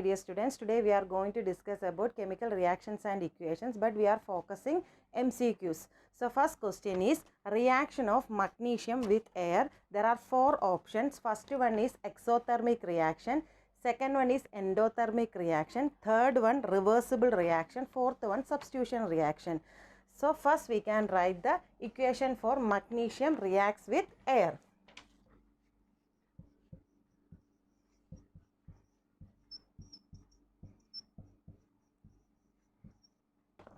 my dear students. Today we are going to discuss about chemical reactions and equations, but we are focusing MCQs. So first question is reaction of magnesium with air. There are four options. First one is exothermic reaction. Second one is endothermic reaction. Third one reversible reaction. Fourth one substitution reaction. So first we can write the equation for magnesium reacts with air.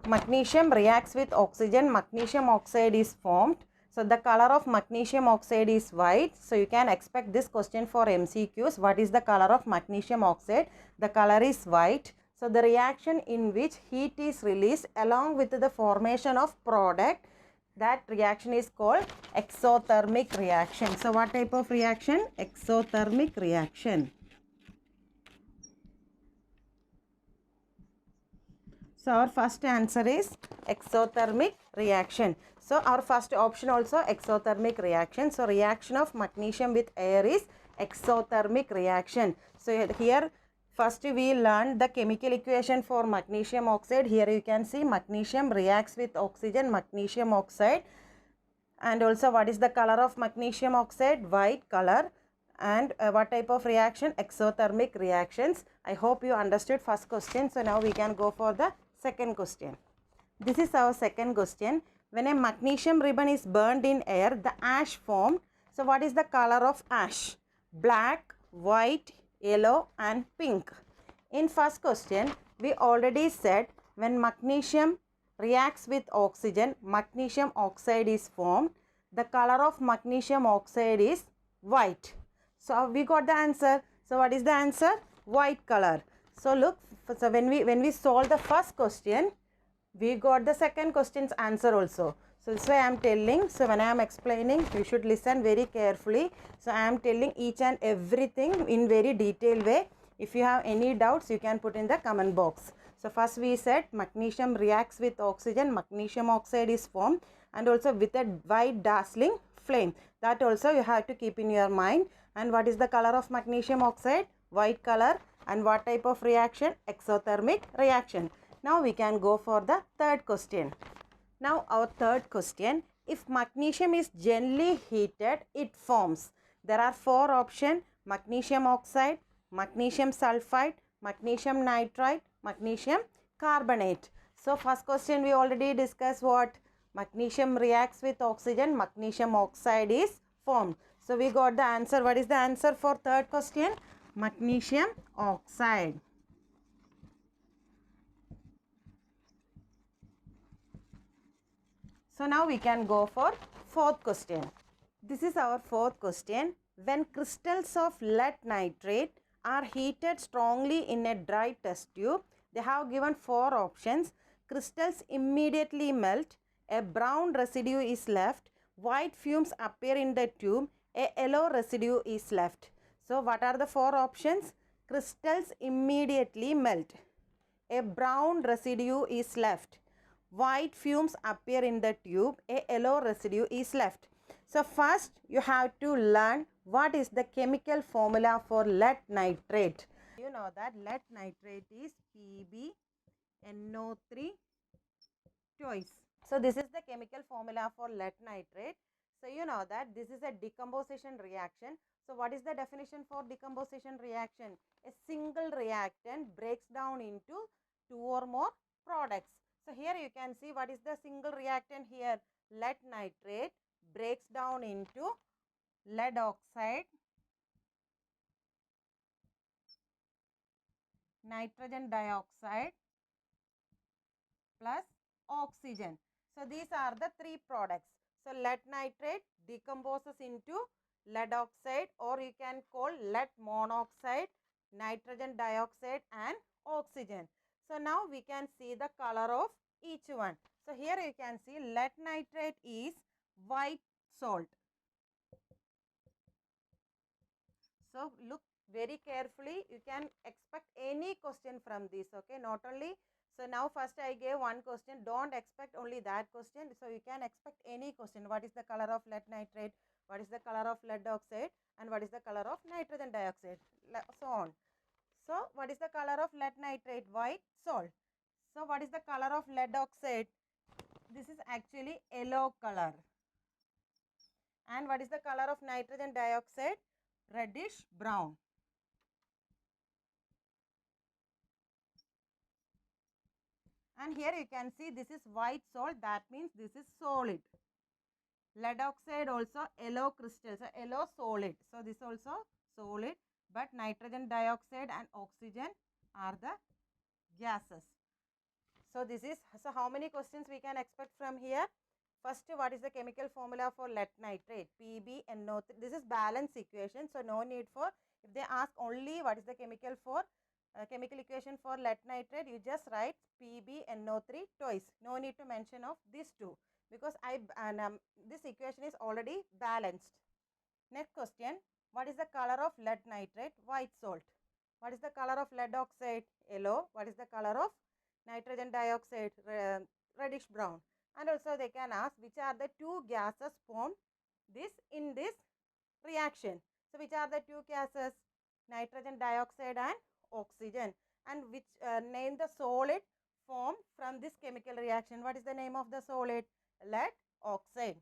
Magnesium reacts with oxygen. Magnesium oxide is formed. So the color of magnesium oxide is white. So you can expect this question for MCQs. What is the color of magnesium oxide? The color is white. So the reaction in which heat is released along with the formation of product, that reaction is called exothermic reaction. So what type of reaction? Exothermic reaction. So our first answer is exothermic reaction. So our first option also exothermic reaction. So reaction of magnesium with air is exothermic reaction. So here first we learned the chemical equation for magnesium oxide. Here you can see magnesium reacts with oxygen, magnesium oxide. And also what is the color of magnesium oxide? White color. And what type of reaction? Exothermic reactions. I hope you understood first question. So now we can go for the second question. This is our second question. When a magnesium ribbon is burned in air, the ash formed. So what is the color of ash? Black, white, yellow and pink. In first question, we already said when magnesium reacts with oxygen, magnesium oxide is formed. The color of magnesium oxide is white. So we got the answer. So what is the answer? White color. So look, so when we solve the first question, we got the second question's answer also. So this is why I am telling. So when I am explaining, you should listen very carefully. So I am telling each and everything in very detailed way. If you have any doubts, you can put in the comment box. So first we said magnesium reacts with oxygen, magnesium oxide is formed, and also with a white dazzling flame. That also you have to keep in your mind. And what is the color of magnesium oxide? White color. And what type of reaction? Exothermic reaction. Now we can go for the third question. Now our third question, if magnesium is gently heated, it forms. There are four options: magnesium oxide, magnesium sulfide, magnesium nitride, magnesium carbonate. So first question we already discussed what? Magnesium reacts with oxygen, magnesium oxide is formed. So we got the answer. What is the answer for third question? Magnesium oxide. So now we can go for fourth question. This is our fourth question. When crystals of lead nitrate are heated strongly in a dry test tube, they have given four options. Crystals immediately melt, a brown residue is left, white fumes appear in the tube, a yellow residue is left. So what are the four options? Crystals immediately melt, a brown residue is left, white fumes appear in the tube, a yellow residue is left. So first you have to learn what is the chemical formula for lead nitrate. You know that lead nitrate is PbNO3 twice. So this is the chemical formula for lead nitrate. So you know that this is a decomposition reaction. So what is the definition for decomposition reaction? A single reactant breaks down into two or more products. So here you can see what is the single reactant here. Lead nitrate breaks down into lead oxide, nitrogen dioxide plus oxygen. So these are the three products. So lead nitrate decomposes into lead oxide, or you can call lead monoxide, nitrogen dioxide and oxygen. So now we can see the color of each one. So here you can see lead nitrate is white salt. So look very carefully. You can expect any question from this. Okay, not only. So now first I gave one question. Don't expect only that question. So you can expect any question. What is the color of lead nitrate? What is the color of lead oxide? And what is the color of nitrogen dioxide? So on. So what is the color of lead nitrate? White salt. So what is the color of lead oxide? This is actually yellow color. And what is the color of nitrogen dioxide? Reddish brown. And here you can see this is white salt, that means this is solid. Lead oxide also yellow crystal, so yellow solid. So this also solid, but nitrogen dioxide and oxygen are the gases. So this is, so how many questions we can expect from here? First, what is the chemical formula for lead nitrate? PbNO3. This is balance equation, so no need for, if they ask only what is the chemical for chemical equation for lead nitrate, you just write PbNO3 twice. No need to mention of these two, because this equation is already balanced. Next question, what is the color of lead nitrate? White salt. What is the color of lead oxide? Yellow. What is the color of nitrogen dioxide? Reddish brown. And also they can ask which are the two gases formed in this reaction. So which are the two gases? Nitrogen dioxide and oxygen. And which name the solid formed from this chemical reaction? What is the name of the solid? Lead oxide.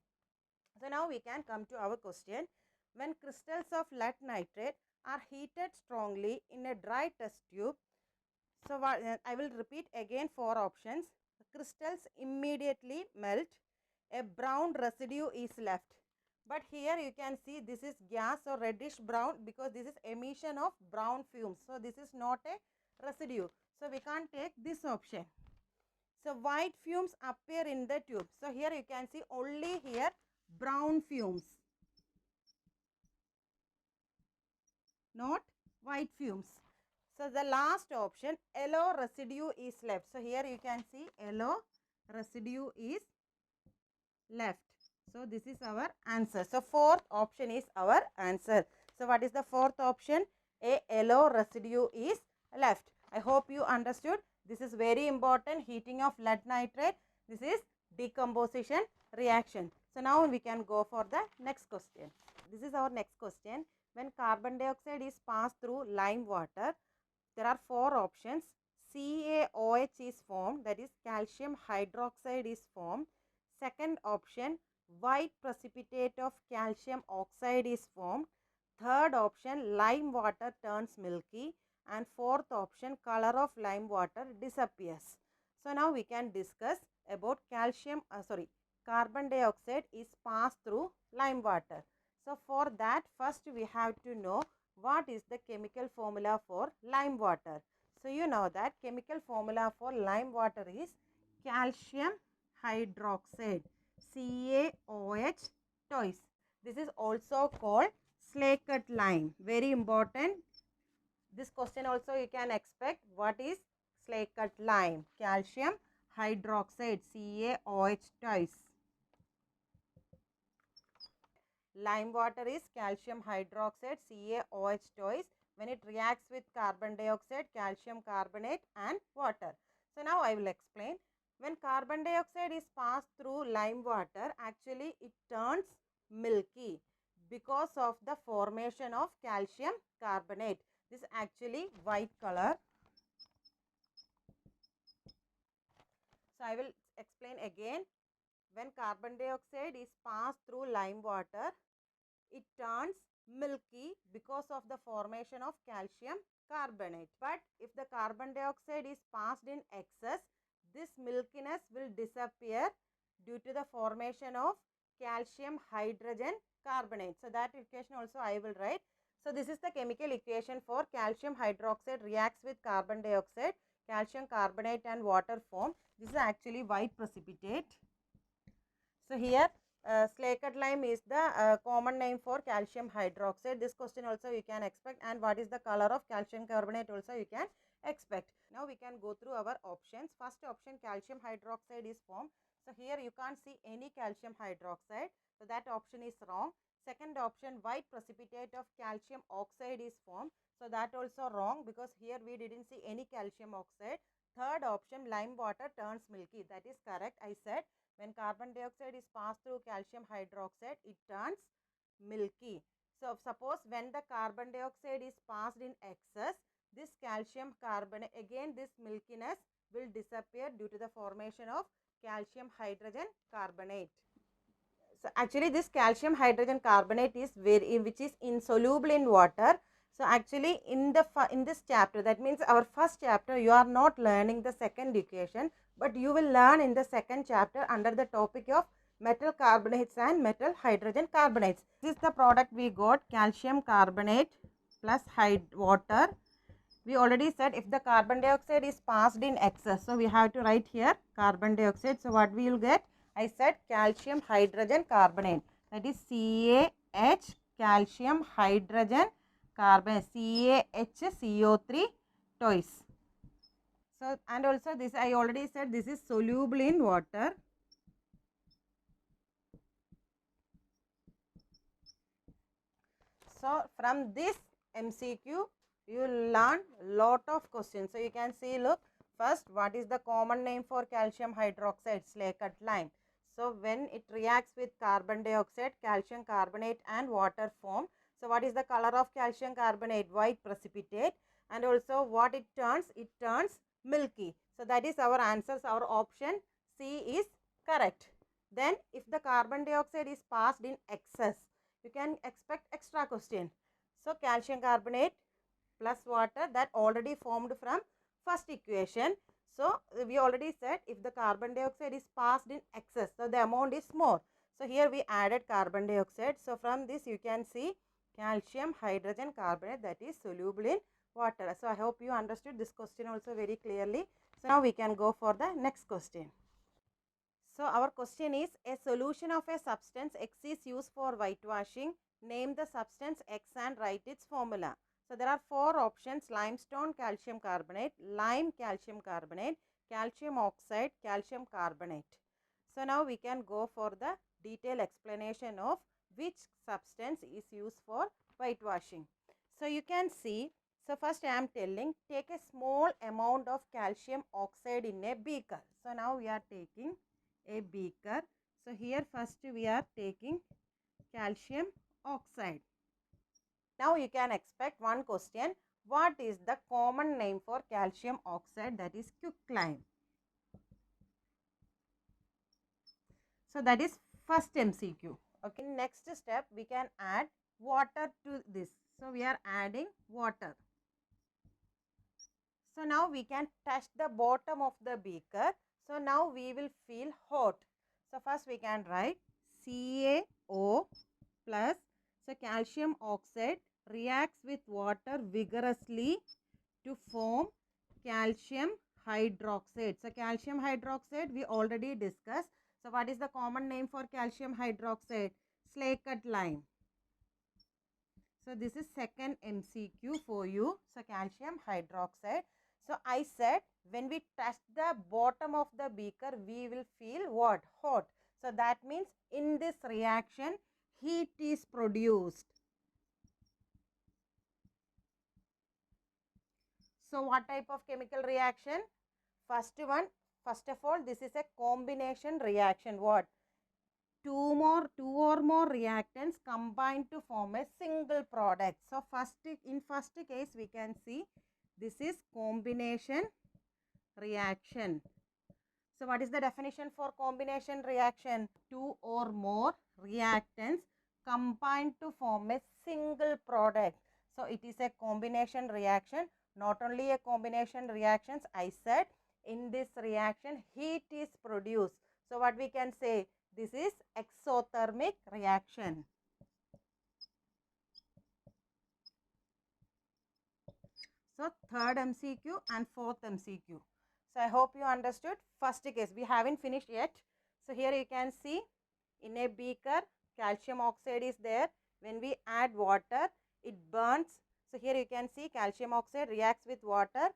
So now we can come to our question. When crystals of lead nitrate are heated strongly in a dry test tube, so I will repeat again 4 options. The crystals immediately melt, a brown residue is left. But here you can see this is gas or reddish brown, because this is emission of brown fumes. So this is not a residue. So we can't take this option. So white fumes appear in the tube. So here you can see only here brown fumes, not white fumes. So the last option, yellow residue is left. So here you can see yellow residue is left. So this is our answer. So fourth option is our answer. So what is the fourth option? A yellow residue is left. I hope you understood. This is very important. Heating of lead nitrate. This is decomposition reaction. So now we can go for the next question. This is our next question. When carbon dioxide is passed through lime water, there are 4 options. CaOH is formed, that is calcium hydroxide is formed. Second option, white precipitate of calcium oxide is formed. Third option, lime water turns milky. And fourth option, color of lime water disappears. So now we can discuss about carbon dioxide is passed through lime water. So for that, first we have to know what is the chemical formula for lime water. So you know that chemical formula for lime water is calcium hydroxide, CaOH twice. This is also called slaked lime. Very important. This question also you can expect. What is slaked lime? Calcium hydroxide, CaOH twice. Lime water is calcium hydroxide, CaOH twice, when it reacts with carbon dioxide, calcium carbonate and water. So now I will explain. When carbon dioxide is passed through lime water, actually it turns milky because of the formation of calcium carbonate. This is actually white color. So I will explain again. When carbon dioxide is passed through lime water, it turns milky because of the formation of calcium carbonate. But if the carbon dioxide is passed in excess, this milkiness will disappear due to the formation of calcium hydrogen carbonate. So that equation also I will write. So this is the chemical equation for calcium hydroxide reacts with carbon dioxide, calcium carbonate and water form. This is actually white precipitate. So here slaked lime is the common name for calcium hydroxide. This question also you can expect. And what is the color of calcium carbonate also you can expect. Now we can go through our options. First option, calcium hydroxide is formed. So here you can't see any calcium hydroxide. So that option is wrong. Second option, white precipitate of calcium oxide is formed. So that also wrong, because here we didn't see any calcium oxide. Third option, lime water turns milky. That is correct. I said when carbon dioxide is passed through calcium hydroxide, it turns milky. So suppose when the carbon dioxide is passed in excess, this calcium carbonate, again this milkiness will disappear due to the formation of calcium hydrogen carbonate. So actually this calcium hydrogen carbonate is which is insoluble in water. So actually in this chapter, that means our first chapter, you are not learning the second equation, but you will learn in the second chapter under the topic of metal carbonates and metal hydrogen carbonates. This is the product we got, calcium carbonate plus water. We already said if the carbon dioxide is passed in excess, so we have to write here carbon dioxide. So what we will get? I said calcium hydrogen carbonate, that is CaH, calcium hydrogen carbonate, CaHCO3 twice. So and also this I already said this is soluble in water. So from this MCQ you will learn lot of questions. So you can see, look, first what is the common name for calcium hydroxide? Slaked lime. So when it reacts with carbon dioxide, calcium carbonate and water form. So what is the color of calcium carbonate? White precipitate. And also what it turns? It turns milky. So that is our answers. Our option C is correct. Then if the carbon dioxide is passed in excess, you can expect extra question. So calcium carbonate plus water, that already formed from first equation. So we already said if the carbon dioxide is passed in excess, so the amount is more. So here we added carbon dioxide. So from this you can see calcium hydrogen carbonate, that is soluble in water. So I hope you understood this question also very clearly. So now we can go for the next question. So our question is, a solution of a substance X is used for whitewashing. Name the substance X and write its formula. So there are four options: limestone calcium carbonate, lime calcium carbonate, calcium oxide, calcium carbonate. So now we can go for the detailed explanation of which substance is used for whitewashing. So you can see, so first I am telling, take a small amount of calcium oxide in a beaker. So now we are taking a beaker. So here first we are taking calcium oxide. Now you can expect one question, what is the common name for calcium oxide? That is quicklime. So that is first MCQ. Okay, next step we can add water to this. So we are adding water. So now we can touch the bottom of the beaker. So now we will feel hot. So first we can write CaO plus, so calcium oxide reacts with water vigorously to form calcium hydroxide. So calcium hydroxide we already discussed. So what is the common name for calcium hydroxide? Slaked lime. So this is second MCQ for you. So calcium hydroxide. So I said when we touch the bottom of the beaker, we will feel what? Hot. So that means in this reaction, heat is produced. So what type of chemical reaction? First of all, this is a combination reaction. What? Two or more reactants combine to form a single product. So in first case we can see this is combination reaction. So what is the definition for combination reaction? Two or more reactants combine to form a single product. So it is a combination reaction. Not only a combination reactions, I said in this reaction heat is produced. So what we can say? This is exothermic reaction. So third MCQ and fourth MCQ. So I hope you understood. First case, we haven't finished yet. So here you can see in a beaker calcium oxide is there. When we add water, it burns. So here you can see calcium oxide reacts with water.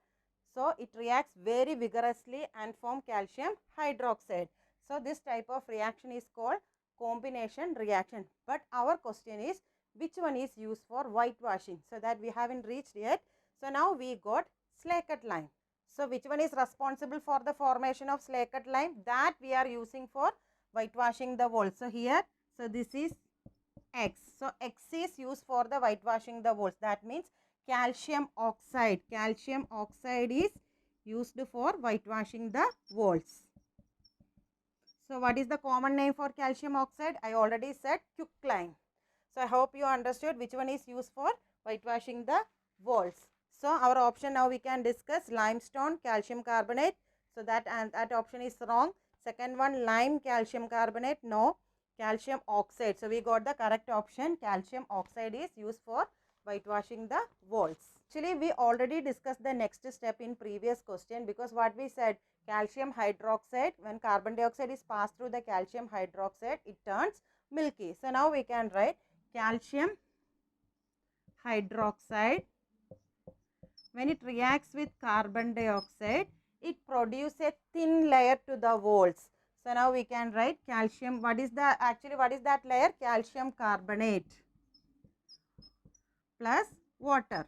So it reacts very vigorously and form calcium hydroxide. So this type of reaction is called combination reaction. But our question is, which one is used for whitewashing? So that we haven't reached yet. So now we got slaked lime. So which one is responsible for the formation of slaked lime? That we are using for whitewashing the walls. So here, so this is X. So X is used for the whitewashing the walls. That means calcium oxide. Calcium oxide is used for whitewashing the walls. So what is the common name for calcium oxide? I already said quicklime. So I hope you understood which one is used for whitewashing the walls. So our option now we can discuss limestone calcium carbonate. So that option is wrong. Second one, lime calcium carbonate, no. Calcium oxide. So we got the correct option. Calcium oxide is used for whitewashing the walls. Actually, we already discussed the next step in previous question, because what we said, calcium hydroxide, when carbon dioxide is passed through the calcium hydroxide, it turns milky. So now we can write calcium hydroxide, when it reacts with carbon dioxide, it produces a thin layer to the walls. So now we can write calcium, what is that layer? Calcium carbonate plus water.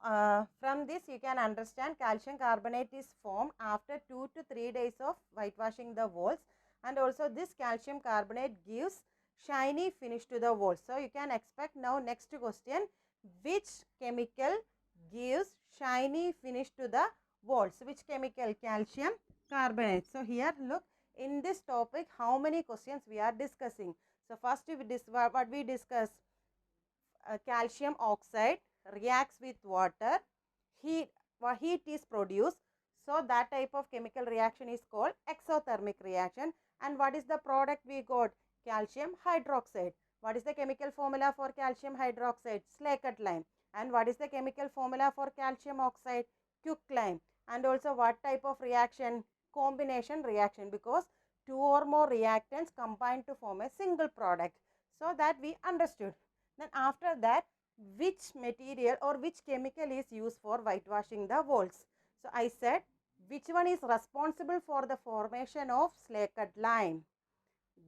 From this you can understand calcium carbonate is formed after 2 to 3 days of whitewashing the walls, and also this calcium carbonate gives shiny finish to the walls. So you can expect now next question, which chemical gives shiny finish to the walls? Which chemical? Calcium carbonate. So here look, in this topic how many questions we are discussing. So first what we discuss, calcium oxide reacts with water, heat is produced, so that type of chemical reaction is called exothermic reaction. And what is the product we got? Calcium hydroxide. What is the chemical formula for calcium hydroxide? Slaked lime. And what is the chemical formula for calcium oxide? Quicklime. And also what type of reaction? Combination reaction, because two or more reactants combine to form a single product. So that we understood. Then after that, which material or which chemical is used for whitewashing the walls? So I said, which one is responsible for the formation of slaked lime?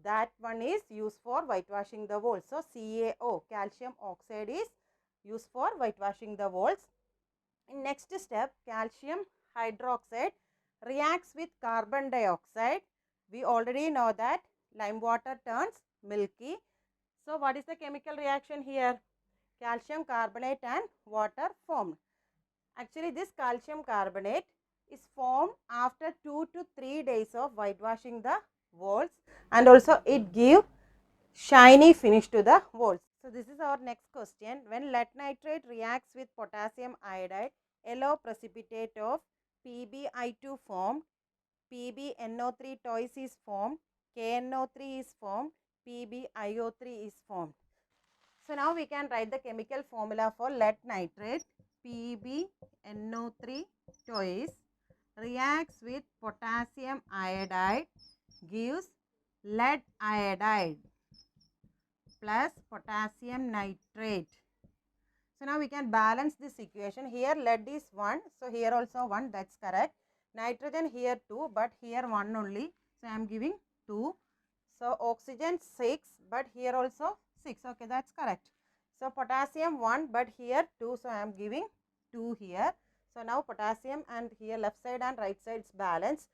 That one is used for whitewashing the walls. So CaO, calcium oxide, is used for whitewashing the walls. In next step, calcium hydroxide reacts with carbon dioxide. We already know that lime water turns milky. So what is the chemical reaction here? Calcium carbonate and water formed. Actually, this calcium carbonate is formed after 2 to 3 days of whitewashing the walls, and also it gives shiny finish to the walls. So this is our next question. When lead nitrate reacts with potassium iodide, yellow precipitate of PbI2 formed, PbNO3 twice is formed, KNO3 is formed, PbIO3 is formed. So now we can write the chemical formula for lead nitrate. PbNO3 twice reacts with potassium iodide, gives lead iodide plus potassium nitrate. So now we can balance this equation. Here lead is 1, so here also 1, that's correct. Nitrogen here 2, but here 1 only, so I am giving 2. So oxygen 6, but here also 6, okay, that's correct. So potassium 1, but here 2, so I am giving 2 here. So now potassium, and here left side and right side is balanced.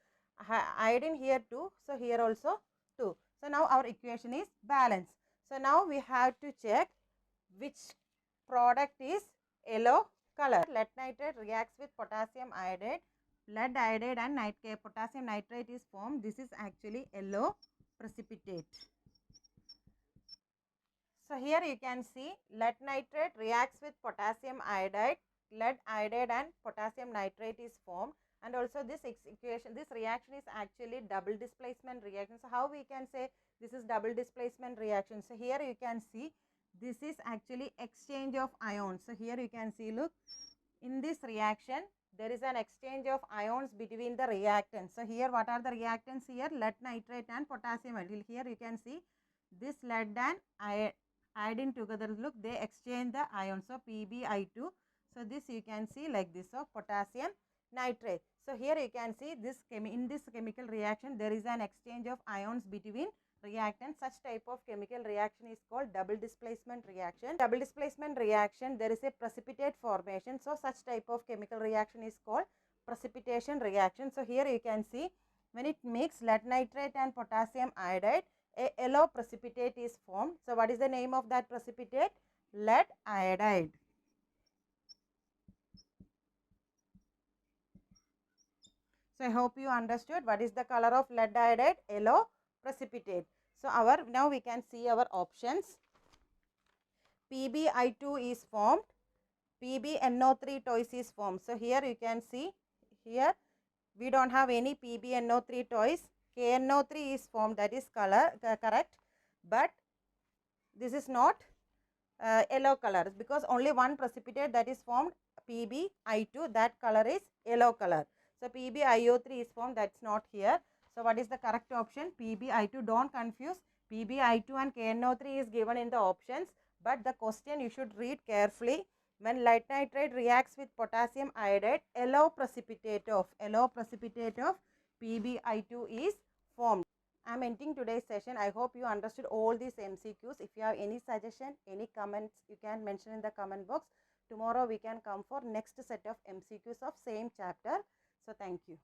Iodine here 2, so here also 2. So now our equation is balanced. So now we have to check which product is yellow color. Lead nitrate reacts with potassium iodide. Lead iodide and potassium nitrate is formed. This is actually yellow precipitate. So here you can see lead nitrate reacts with potassium iodide. Lead iodide and potassium nitrate is formed, and also this reaction is actually double displacement reaction. So how we can say this is double displacement reaction? So here you can see this is actually exchange of ions. So here you can see, look, in this reaction there is an exchange of ions between the reactants. So here what are the reactants? Here lead nitrate and potassium iodide. Here you can see this lead and iodine together, look, they exchange the ions. So PbI2. So this you can see like this of potassium nitrate. So here you can see this in this chemical reaction there is an exchange of ions between reactants. Such type of chemical reaction is called double displacement reaction. Double displacement reaction, there is a precipitate formation. So such type of chemical reaction is called precipitation reaction. So here you can see when it makes lead nitrate and potassium iodide, a yellow precipitate is formed. So what is the name of that precipitate? Lead iodide. So I hope you understood what is the color of lead iodide, yellow precipitate. So now we can see our options. PbI2 is formed, PbNO3 twice is formed. So here you can see, here we don't have any PbNO3 twice. KNO3 is formed, that is correct, but this is not yellow color because only one precipitate that is formed, PbI2, that color is yellow color. So PbIO3 is formed, that's not here. So what is the correct option? PbI2. Don't confuse, PbI2 and KNO3 is given in the options, but the question you should read carefully. When lead nitride reacts with potassium iodide, yellow precipitate of PbI2 is formed. I am ending today's session. I hope you understood all these MCQs. If you have any suggestion, any comments, you can mention in the comment box. Tomorrow we can come for next set of MCQs of same chapter. So thank you.